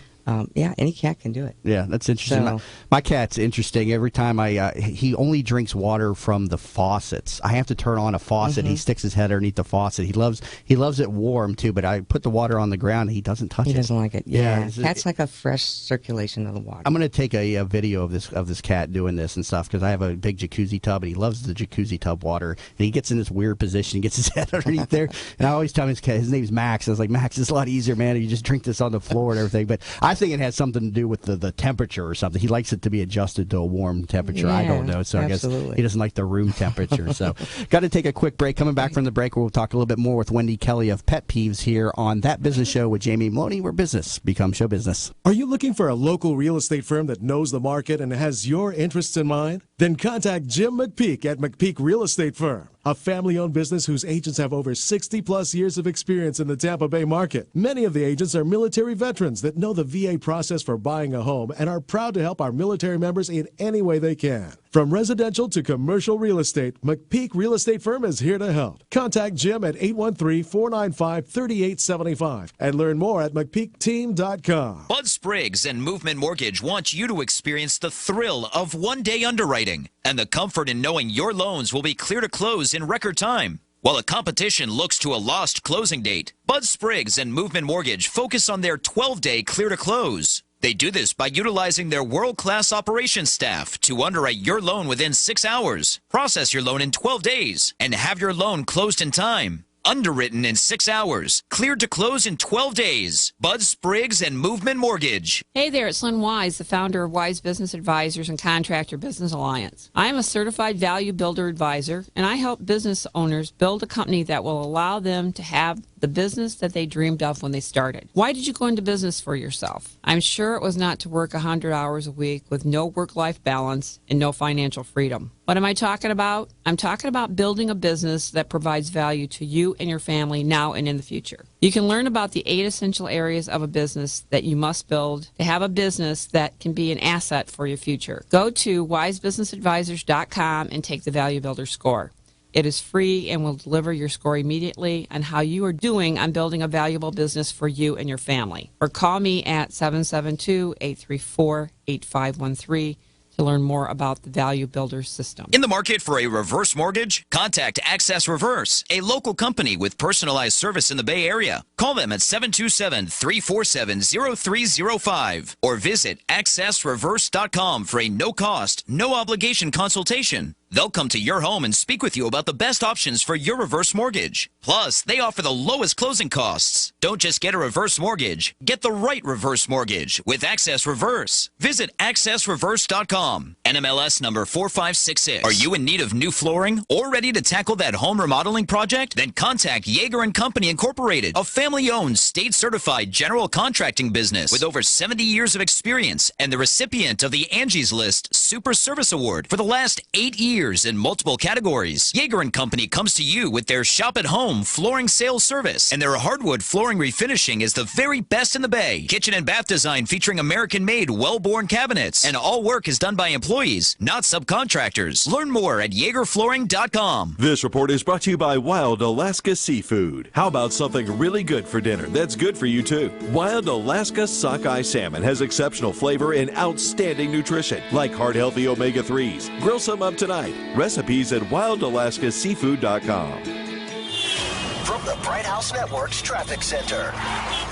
Yeah, any cat can do it. Yeah, that's interesting. So, my cat's interesting. Every time he only drinks water from the faucets. I have to turn on a faucet. He sticks his head underneath the faucet. He loves it warm too. But I put the water on the ground and he doesn't touch it. He doesn't like it. Yeah, cats like a fresh circulation of the water. I'm going to take a video of this cat doing this and stuff because I have a big jacuzzi tub and he loves the jacuzzi tub water. And he gets in this weird position. He gets his head underneath there. And I always tell him his name's Max. I was like, Max, it's a lot easier, man. You just drink this on the floor and everything. But I think it has something to do with the temperature or something. He likes it to be adjusted to a warm temperature. Yeah, I don't know. So absolutely. I guess he doesn't like the room temperature. So got to take a quick break. Coming back from the break, we'll talk a little bit more with Wendy Kelly of Pet Peeves here on That Business Show with Jamie Meloni, where business becomes show business. Are you looking for a local real estate firm that knows the market and has your interests in mind? Then contact Jim McPeak at McPeak Real Estate Firm, a family-owned business whose agents have over 60-plus years of experience in the Tampa Bay market. Many of the agents are military veterans that know the VA process for buying a home and are proud to help our military members in any way they can. From residential to commercial real estate, McPeak Real Estate Firm is here to help. Contact Jim at 813-495-3875 and learn more at McPeakTeam.com. Bud Spriggs and Movement Mortgage want you to experience the thrill of one-day underwriting and the comfort in knowing your loans will be clear to close in record time. While the competition looks to a lost closing date, Bud Spriggs and Movement Mortgage focus on their 12-day clear to close. They do this by utilizing their world-class operations staff to underwrite your loan within 6 hours, process your loan in 12 days, and have your loan closed in time. Underwritten in 6 hours, cleared to close in 12 days. Bud Spriggs and Movement Mortgage. Hey there, it's Lynn Wise, the founder of Wise Business Advisors and Contractor Business Alliance. I am a certified value builder advisor, and I help business owners build a company that will allow them to have the business that they dreamed of when they started. Why did you go into business for yourself? I'm sure it was not to work 100 hours a week with no work-life balance and no financial freedom. What am I talking about? I'm talking about building a business that provides value to you and your family now and in the future. You can learn about the 8 essential areas of a business that you must build to have a business that can be an asset for your future. Go to wisebusinessadvisors.com and take the Value Builder score. It is free and will deliver your score immediately on how you are doing on building a valuable business for you and your family. Or call me at 772-834-8513 to learn more about the Value Builder system. In the market for a reverse mortgage? Contact Access Reverse, a local company with personalized service in the Bay Area. Call them at 727-347-0305 or visit accessreverse.com for a no-cost, no-obligation consultation. They'll come to your home and speak with you about the best options for your reverse mortgage. Plus, they offer the lowest closing costs. Don't just get a reverse mortgage. Get the right reverse mortgage with Access Reverse. Visit accessreverse.com. NMLS number 4566. Are you in need of new flooring or ready to tackle that home remodeling project? Then contact Yeager & Company Incorporated, a family-owned, state-certified general contracting business with over 70 years of experience and the recipient of the Angie's List Super Service Award for the last 8 years in multiple categories. Yeager & Company comes to you with their shop-at-home flooring sales service, and their hardwood flooring refinishing is the very best in the Bay. Kitchen and bath design featuring American-made, well-born cabinets, and all work is done by employees, not subcontractors. Learn more at YeagerFlooring.com. This report is brought to you by Wild Alaska Seafood. How about something really good for dinner that's good for you too? Wild Alaska sockeye salmon has exceptional flavor and outstanding nutrition, like heart-healthy omega-3s. Grill some up tonight. Recipes at wildalaskaseafood.com. From the Bright House Network's Traffic Center.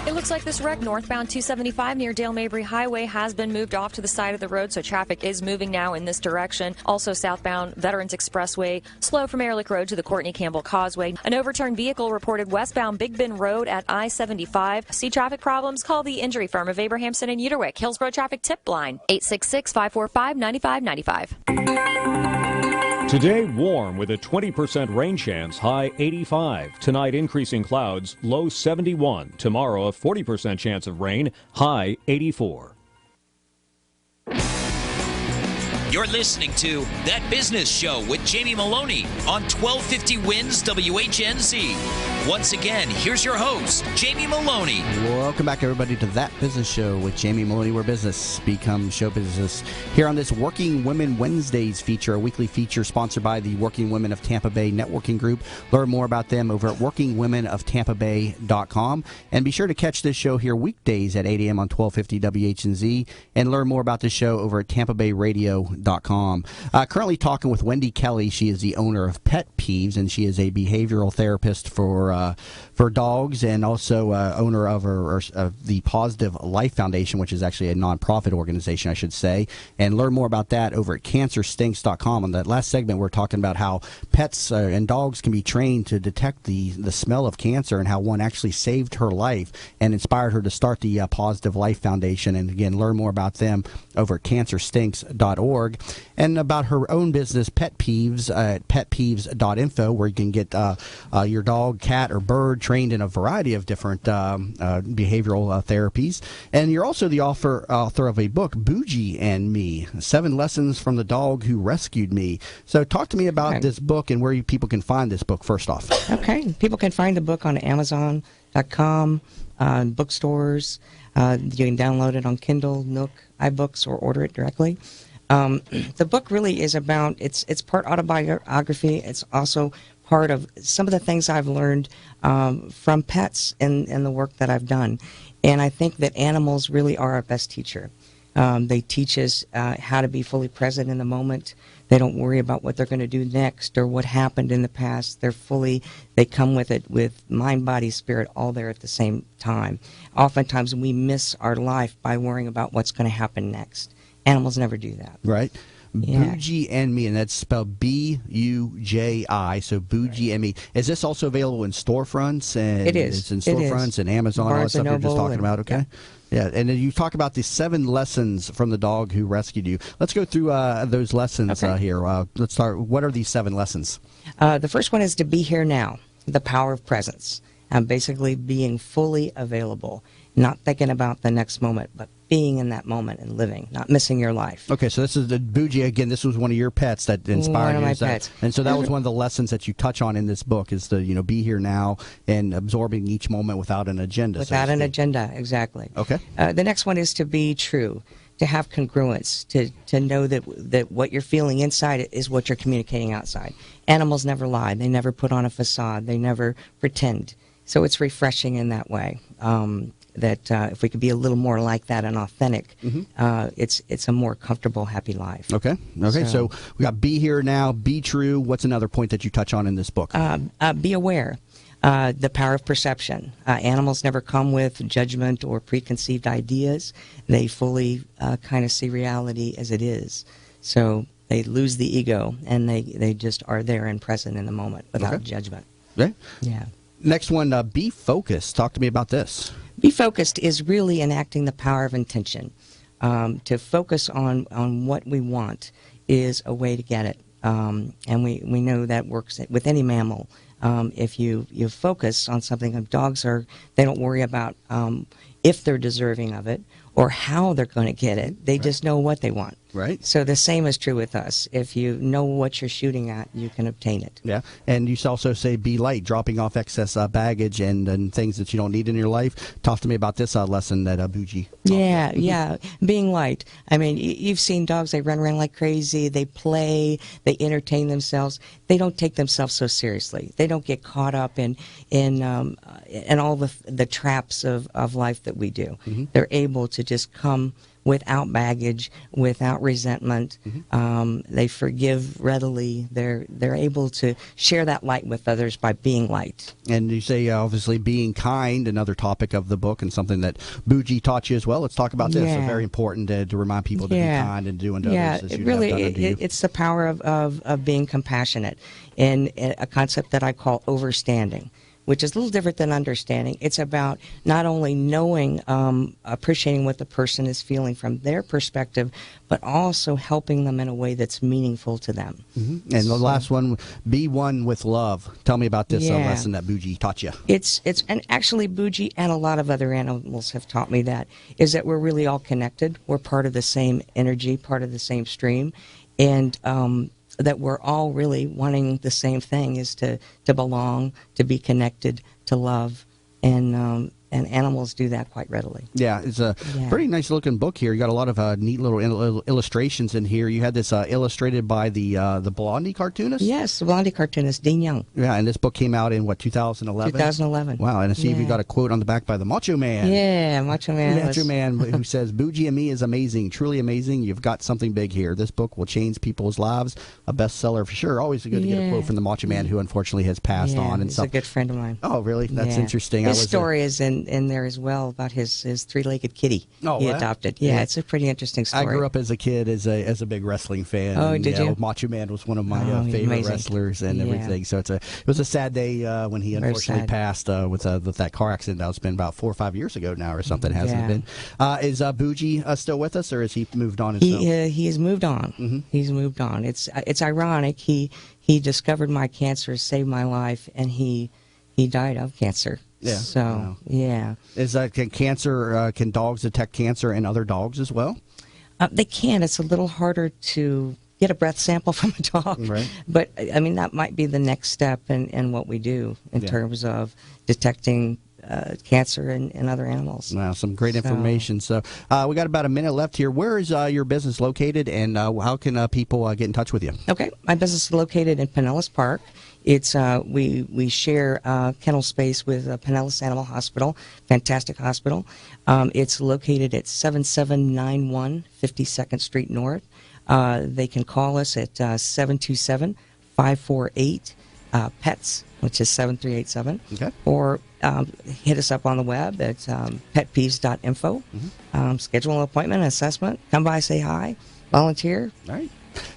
It looks like this wreck northbound 275 near Dale Mabry Highway has been moved off to the side of the road, so traffic is moving now in this direction. Also southbound Veterans Expressway, slow from Ehrlich Road to the Courtney Campbell Causeway. An overturned vehicle reported westbound Big Bend Road at I-75. See traffic problems? Call the injury firm of Abrahamson and Uterwick. Hillsborough Traffic Tip Line, 866-545-9595. Today, warm with a 20% rain chance, high 85. Tonight, increasing clouds, low 71. Tomorrow, a 40% chance of rain, high 84. You're listening to That Business Show with Jamie Meloni on 1250 Wins WHNZ. Once again, here's your host, Jamie Meloni. Welcome back, everybody, to That Business Show with Jamie Meloni, where business becomes show business. Here on this Working Women Wednesdays feature, a weekly feature sponsored by the Working Women of Tampa Bay Networking Group. Learn more about them over at workingwomenoftampabay.com. And be sure to catch this show here weekdays at 8 a.m. on 1250 WHNZ. And learn more about the show over at tampabay.radio.com. Currently talking with Wendy Kelly. She is the owner of Pet Peeves, and she is a behavioral therapist for dogs, and also owner of the Positive Life Foundation, which is actually a nonprofit organization, I should say. And learn more about that over at cancerstinks.com. On that last segment, we're talking about how pets and dogs can be trained to detect the smell of cancer, and how one actually saved her life and inspired her to start the Positive Life Foundation. And again, learn more about them over at cancerstinks.org. And about her own business, Pet Peeves, at petpeeves.info, where you can get your dog, cat, or bird trained in a variety of different behavioral therapies. And you're also the author of a book, Bougie and Me, 7 Lessons from the Dog Who Rescued Me. So talk to me about this book and where people can find this book first off. Okay. People can find the book on Amazon.com, bookstores. You can download it on Kindle, Nook, iBooks, or order it directly. The book really is about, it's part autobiography. It's also part of some of the things I've learned from pets and the work that I've done. And I think that animals really are our best teacher. They teach us how to be fully present in the moment. They don't worry about what they're going to do next or what happened in the past. They come with it with mind, body, spirit, all there at the same time. Oftentimes we miss our life by worrying about what's going to happen next. Animals never do that. Right. Yeah. Bougie and Me, and that's spelled B-U-J-I, so Bougie and Me. Is this also available in storefronts? And it is. It's in storefronts and Amazon, all that stuff you're just talking about, okay? Yeah, and then you talk about the 7 lessons from the dog who rescued you. Let's go through those lessons here. Let's start. What are these 7 lessons? The first one is to be here now, the power of presence. basically being fully available, not thinking about the next moment, but being in that moment and living, not missing your life. Okay, so this is the Bougie again. This was one of your pets that inspired One of you. my Is that- pets. and so that was one of the lessons that you touch on in this book is to be here now and absorbing each moment without an agenda. Without an agenda, exactly. Okay. The next one is to be true, to have congruence, to know that what you're feeling inside is what you're communicating outside. Animals never lie. They never put on a facade. They never pretend. So it's refreshing in that way. That if we could be a little more like that and authentic, it's a more comfortable, happy life. Okay. So we got be here now, be true. What's another point that you touch on in this book? Be aware. The power of perception. Animals never come with judgment or preconceived ideas. They fully kind of see reality as it is. So they lose the ego and they just are there and present in the moment without judgment. Okay. Yeah. Next one, be focused. Talk to me about this. Be focused is really enacting the power of intention. To focus on what we want is a way to get it. And we know that works with any mammal. If you focus on something, dogs they don't worry about if they're deserving of it or how they're going to get it. They just know what they want. Right. So the same is true with us. If you know what you're shooting at, you can obtain it. Yeah. And you also say be light, dropping off excess baggage and things that you don't need in your life. Talk to me about this lesson that Bougie. Yeah. Being light. I mean, you've seen dogs, they run around like crazy. They play. They entertain themselves. They don't take themselves so seriously. They don't get caught up in all the traps of life that we do. They're able to just come without baggage, without resentment. They forgive readily. They're able to share that light with others by being light. And you say, obviously, being kind, another topic of the book and something that Bougie taught you as well. Let's talk about this. Yeah. It's very important to remind people to be kind and do unto others as it you really, have done unto you. it's the power of being compassionate, and a concept that I call overstanding, which is a little different than understanding. It's about not only knowing, appreciating what the person is feeling from their perspective, but also helping them in a way that's meaningful to them. And the last one, be one with love. Tell me about this lesson that Bougie taught you. And actually Bougie and a lot of other animals have taught me that, is that we're really all connected. We're part of the same energy, part of the same stream, and that we're all really wanting the same thing, is to belong, to be connected, to love, and animals do that quite readily. Yeah, it's a pretty nice looking book here. You got a lot of neat little illustrations in here. You had this illustrated by the Blondie cartoonist? Yes, the Blondie cartoonist, Dean Young. Yeah, and this book came out in, 2011? 2011. Wow, and I see you got a quote on the back by the Macho Man. Yeah, Macho Man. Macho Man who says, Bougie and me is amazing, truly amazing. You've got something big here. This book will change people's lives. A bestseller for sure. Always good to get a quote from the Macho Man, who unfortunately has passed on. And he's a good friend of mine. Oh, really? That's interesting. His story is in there as well, about his three-legged kitty he adopted. Yeah, it's a pretty interesting story. I grew up as a kid as a big wrestling fan. Oh, and, did you? Macho Man was one of my favorite amazing. wrestlers and everything. So it was a sad day when he unfortunately passed with that car accident. That was been about 4 or 5 years ago now, or something. Hasn't it been? Is Bougie still with us, or has he moved on? He has moved on. He's moved on. It's ironic. He discovered my cancer, saved my life, and he died of cancer. Yeah. So, Is can dogs detect cancer in other dogs as well? They can. It's a little harder to get a breath sample from a dog. Right. But, I mean, that might be the next step in what we do in terms of detecting cancer in other animals. Wow, some great information. So we got about a minute left here. Where is your business located, and how can people get in touch with you? Okay, my business is located in Pinellas Park. It's we share kennel space with Pinellas Animal Hospital, fantastic hospital. It's located at 7791 52nd Street North. They can call us at 727-548-PETS, which is 7387. Okay. Or hit us up on the web at petpeeves.info. Schedule an appointment, an assessment. Come by, say hi, volunteer. All right.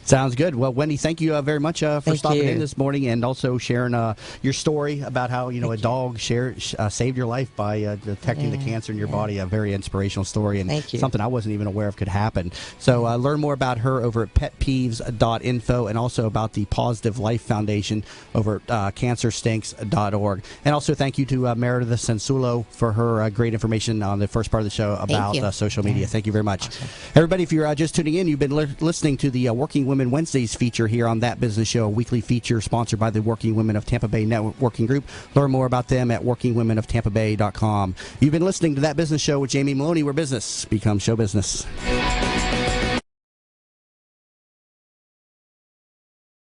Sounds good. Well, Wendy, thank you very much for Thank stopping you. in this morning and also sharing your story about how a dog saved your life by detecting the cancer in your body. A very inspirational story and Thank you. something I wasn't even aware of could happen. So learn more about her over at petpeeves.info and also about the Positive Life Foundation over at cancerstinks.org. And also thank you to Meredith Sensulo for her great information on the first part of the show about social media. Thank you very much. Awesome. Everybody, if you're just tuning in, you've been listening to the Working Women Wednesdays feature here on That Business Show, a weekly feature sponsored by the Working Women of Tampa Bay Networking Group. Learn more about them at workingwomenoftampabay.com. You've been listening to That Business Show with Jamie Meloni, where business becomes show business.